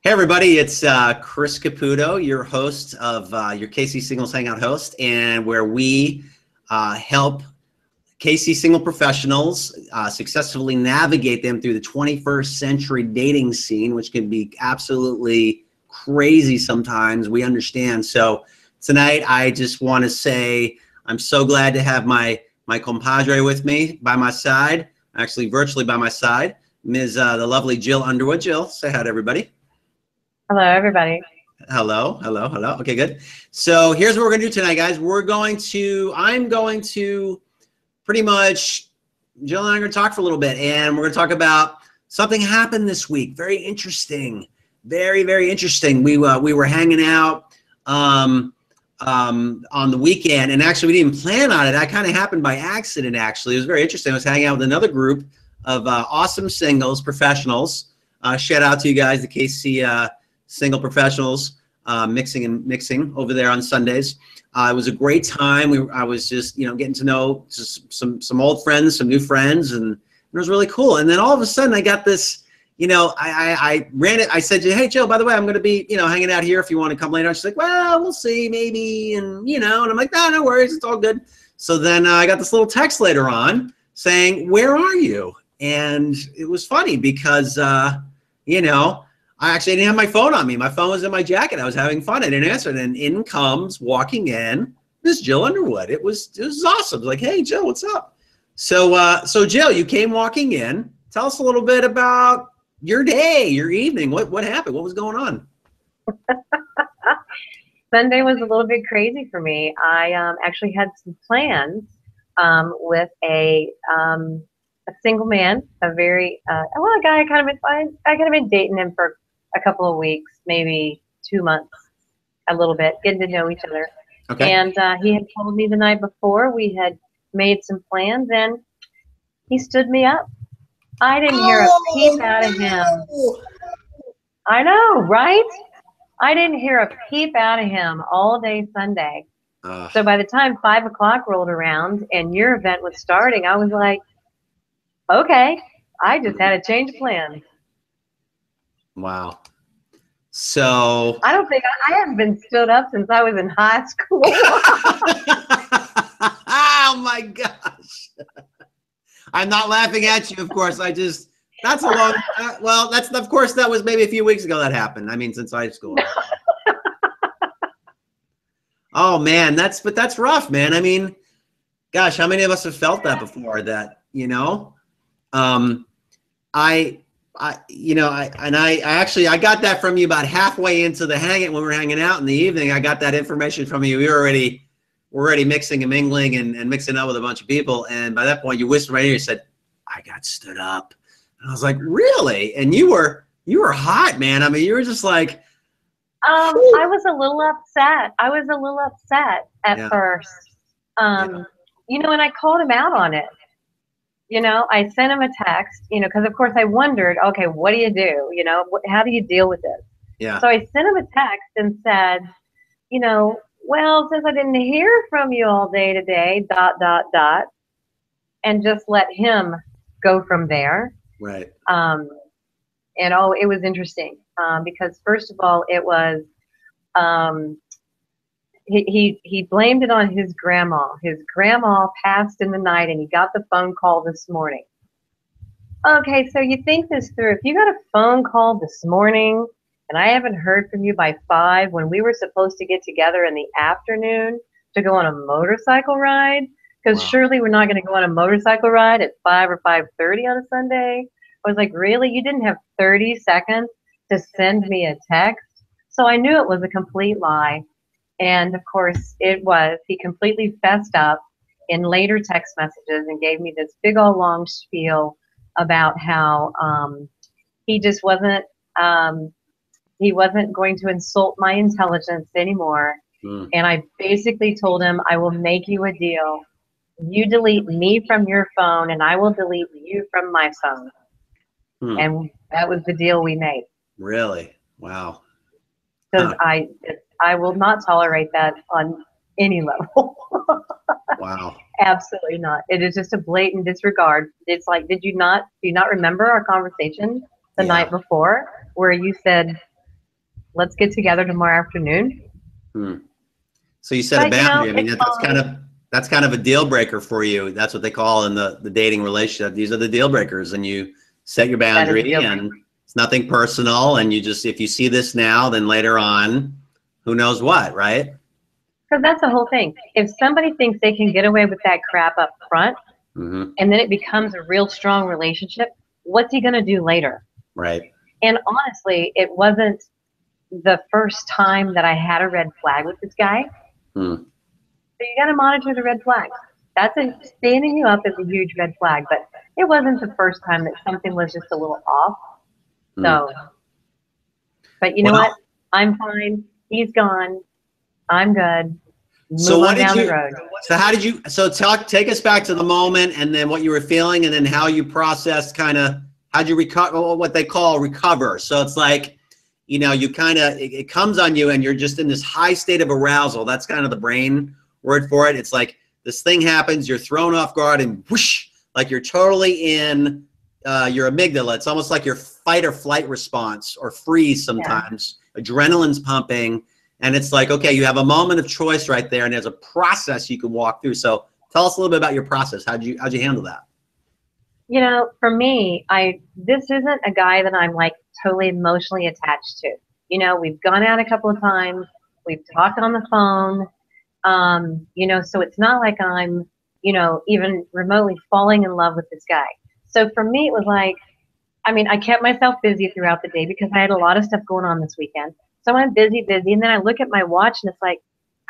Hey everybody, it's Chris Caputo, your host of your KC Singles Hangout host, and where we help KC single professionals successfully navigate them through the 21st century dating scene, which can be absolutely crazy sometimes. We understand. So tonight, I just want to say I'm so glad to have my compadre with me by my side, actually virtually by my side, Ms. The lovely Jill Underwood. Jill, say hi to everybody. Hello, everybody. Hello, hello, hello. Okay, good. So here's what we're gonna do tonight, guys. I'm going to pretty much, Jill and I are gonna talk for a little bit, and we're gonna talk about something happened this week. Very interesting, very, very interesting. We were hanging out on the weekend, and actually we didn't plan on it. That kind of happened by accident, actually. It was very interesting. I was hanging out with another group of awesome singles professionals. Shout out to you guys, the KC single professionals, mixing over there on Sundays. It was a great time. I was just, getting to know just some old friends, some new friends, and it was really cool. And then all of a sudden I got this, I ran it. I said, hey, Jill, by the way, I'm going to be, hanging out here if you want to come later. And she's like, well, we'll see, maybe. And, and I'm like, no worries. It's all good. So then I got this little text later on saying, where are you? And it was funny because, I actually didn't have my phone on me. My phone was in my jacket. I was having fun. I didn't answer it. And in comes, walking in, Miss Jill Underwood. It was awesome. It was like, hey, Jill, what's up? So Jill, you came walking in. Tell us a little bit about your day, your evening. What happened? What was going on? Sunday was a little bit crazy for me. I actually had some plans with a single man, a very a guy. I kind of been dating him for a couple of weeks, maybe 2 months, a little bit, getting to know each other. Okay. And he had told me the night before we had made some plans, and he stood me up. I didn't hear a peep out of him. I know, right? I didn't hear a peep out of him all day Sunday. So by the time 5 o'clock rolled around and your event was starting, I was like, okay, I just had a change of plans. Wow. So I don't think I haven't been stood up since I was in high school. Oh my gosh. I'm not laughing at you, of course. That's a long, of course, that was maybe a few weeks ago that happened. I mean, since high school. Oh man, that's rough, man. I mean, gosh, how many of us have felt that before that, I got that from you about halfway into the Hangout when we were hanging out in the evening. I got that information from you. We were already mixing and mingling and mixing up with a bunch of people. And by that point, you whispered right here, you said, I got stood up. And I was like, really? And you were hot, man. I mean, you were just like, I was a little upset. At first. And I called him out on it. I sent him a text, because of course I wondered, okay, what do you do? How do you deal with this? Yeah. So I sent him a text and said, well, since I didn't hear from you all day today, ... and just let him go from there. Right. And it was interesting because first of all, it was, he blamed it on his grandma. His grandma passed in the night and he got the phone call this morning. Okay, so you think this through. If you got a phone call this morning and I haven't heard from you by 5 when we were supposed to get together in the afternoon to go on a motorcycle ride, because surely we're not going to go on a motorcycle ride at 5 or 5:30 on a Sunday. I was like, really? You didn't have 30 seconds to send me a text? So I knew it was a complete lie. And of course it was. He completely fessed up in later text messages and gave me this big old long spiel about how he just wasn't going to insult my intelligence anymore. And I basically told him, I will make you a deal. You delete me from your phone and I will delete you from my phone. And that was the deal we made. Really? Wow. Because I will not tolerate that on any level. Wow. Absolutely not. It is just a blatant disregard. It's like, do you not remember our conversation the night before where you said, let's get together tomorrow afternoon. Hmm. So you set a But boundary. I mean, it's that's kind of a deal breaker for you. That's what they call in the dating relationship. These are the deal breakers, and you set your that is a boundary, deal breaker. and it's nothing personal. And you just, if you see this now, then later on, who knows what, right? Because that's the whole thing. If somebody thinks they can get away with that crap up front, Mm-hmm. and then it becomes a real strong relationship, what's he going to do later? Right. And honestly, it wasn't the first time that I had a red flag with this guy. Hmm. So you got to monitor the red flags. Standing you up is a huge red flag, but it wasn't the first time that something was just a little off. Hmm. So, but you know Well, what? I'm fine. He's gone. I'm good. so Move on down the road. so how did you, so take us back to the moment and then what you were feeling and then how you processed kind of, how'd you recover, what they call recover. So it's like, you know, you kind of, it comes on you and you're just in this high state of arousal. That's kind of the brain word for it. It's like this thing happens, you're thrown off guard and whoosh, like you're totally in your amygdala. It's almost like your fight or flight response or freeze sometimes. Yeah. Adrenaline's pumping. And it's like, okay, you have a moment of choice right there, and there's a process you can walk through. So tell us a little bit about your process. How'd you handle that? You know, for me, this isn't a guy that I'm like totally emotionally attached to. You know, we've gone out a couple of times, we've talked on the phone, you know, so it's not like I'm, you know, even remotely falling in love with this guy. So for me, it was like, I mean, I kept myself busy throughout the day because I had a lot of stuff going on this weekend. So I'm busy, and then I look at my watch and it's like,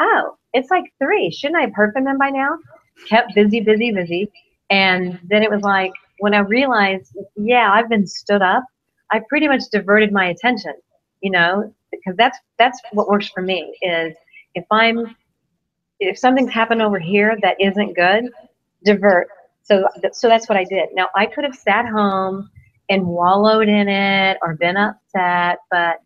oh, it's like 3. Shouldn't I have heard from them by now? Kept busy. And then it was like, when I realized, yeah, I've been stood up, I pretty much diverted my attention, you know, because that's what works for me is if something's happened over here that isn't good, divert. So that's what I did. Now I could have sat home and wallowed in it or been upset, but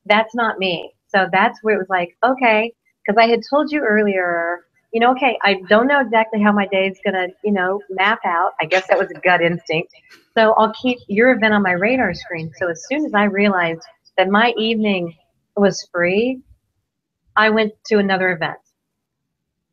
that's not me. So that's where it was like, okay, because I had told you earlier, you know, okay, I don't know exactly how my day is gonna, you know, map out. I guess that was a gut instinct. So I'll keep your event on my radar screen. So as soon as I realized that my evening was free, I went to another event,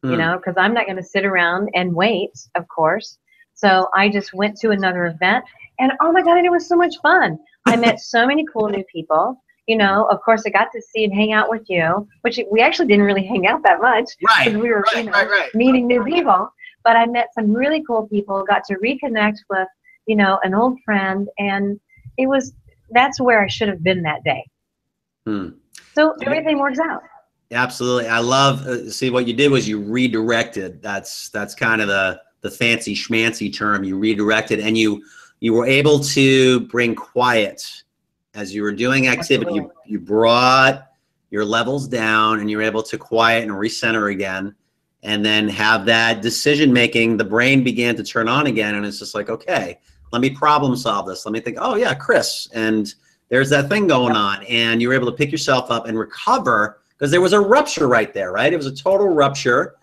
you know, because I'm not going to sit around and wait, of course. So I just went to another event, and oh my God, and it was so much fun. I met so many cool new people. You know, of course, I got to see and hang out with you, which we actually didn't really hang out that much because we were, meeting new people. But I met some really cool people, got to reconnect with, you know, an old friend, and that's where I should have been that day. So everything works out. Absolutely. I love, see what you did was you redirected. That's kind of the fancy schmancy term. You redirected and you were able to bring quiet as you were doing activity. You brought your levels down and you were able to quiet and recenter again and then have that decision making. The brain began to turn on again. And it's just like, okay, let me problem solve this. Let me think, oh yeah, Chris. And there's that thing going on. And you were able to pick yourself up and recover because there was a rupture right there, right? It was a total rupture,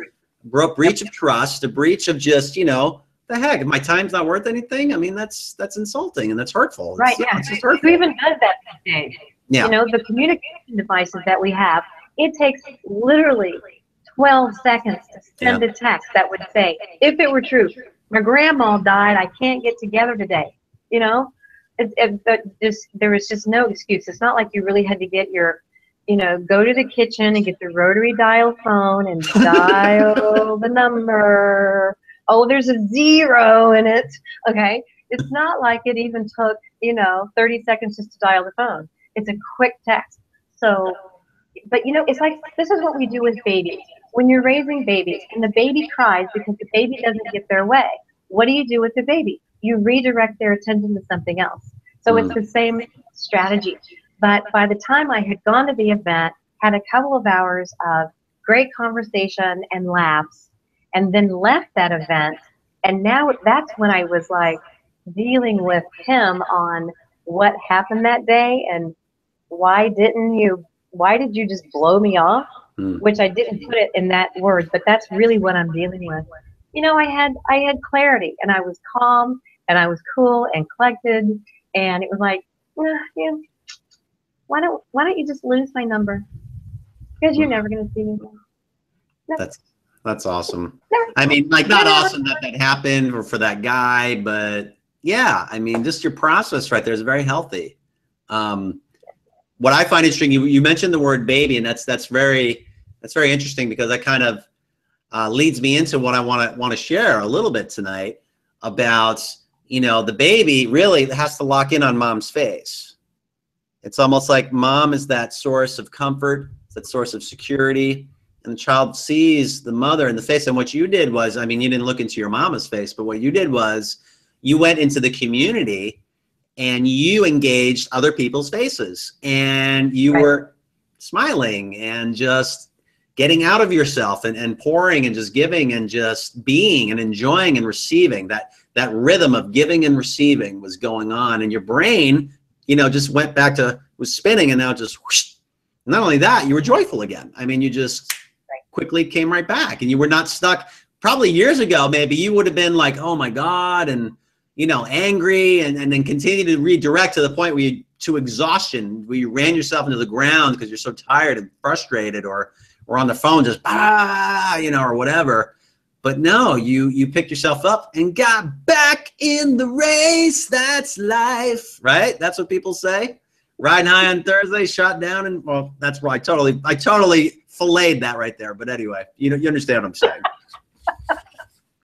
breach of trust, a breach of just, you know, the heck, if my time's not worth anything, I mean, that's insulting and that's hurtful. Right, yeah. It's just hurtful. Who even does that these days? Yeah. You know, the communication devices that we have, it takes literally 12 seconds to send a text that would say, if it were true, my grandma died, I can't get together today. You know, there was just no excuse. It's not like you really had to get your, you know, go to the kitchen and get the rotary dial phone and dial the number. Oh, there's a 0 in it. Okay. It's not like it even took, you know, 30 seconds just to dial the phone. It's a quick text. So, but you know, it's like, this is what we do with babies. When you're raising babies and the baby cries because the baby doesn't get their way, what do you do with the baby? You redirect their attention to something else. So it's the same strategy. But by the time I had gone to the event, had a couple of hours of great conversation and laughs, and then left that event, and now that's when I was like dealing with him on what happened that day and why did you just blow me off? Which I didn't put it in that word, but that's really what I'm dealing with. You know, I had clarity and I was calm and I was cool and collected, and it was like, yeah, why don't you just lose my number? Because you're never gonna see me again. No. That's awesome. Never. I mean, like, not Never. awesome that that happened or for that guy, but yeah, I mean, just your process right there is very healthy. What I find interesting, you mentioned the word baby, and that's very interesting, because that kind of leads me into what I want to share a little bit tonight about, you know, the baby really has to lock in on mom's face. It's almost like mom is that source of comfort, that source of security, and the child sees the mother in the face. And what you did was, I mean, you didn't look into your mama's face, but what you did was you went into the community and you engaged other people's faces, and you were smiling and just getting out of yourself and pouring and just giving and just being and enjoying and receiving. That rhythm of giving and receiving was going on, and your brain, you know, just went back to, was spinning, and now just whoosh. Not only that, you were joyful again. I mean, you just quickly came right back, and you were not stuck. Probably years ago, maybe you would have been like, oh my God, and, you know, angry, and then continue to redirect to the point where you, to exhaustion, where you ran yourself into the ground because you're so tired and frustrated, or on the phone just, you know, or whatever. But no, you picked yourself up and got back in the race. That's life, right? That's what people say. Riding high on Thursday, shot down, and well, that's why I totally filleted that right there. But anyway, you know, you understand what I'm saying.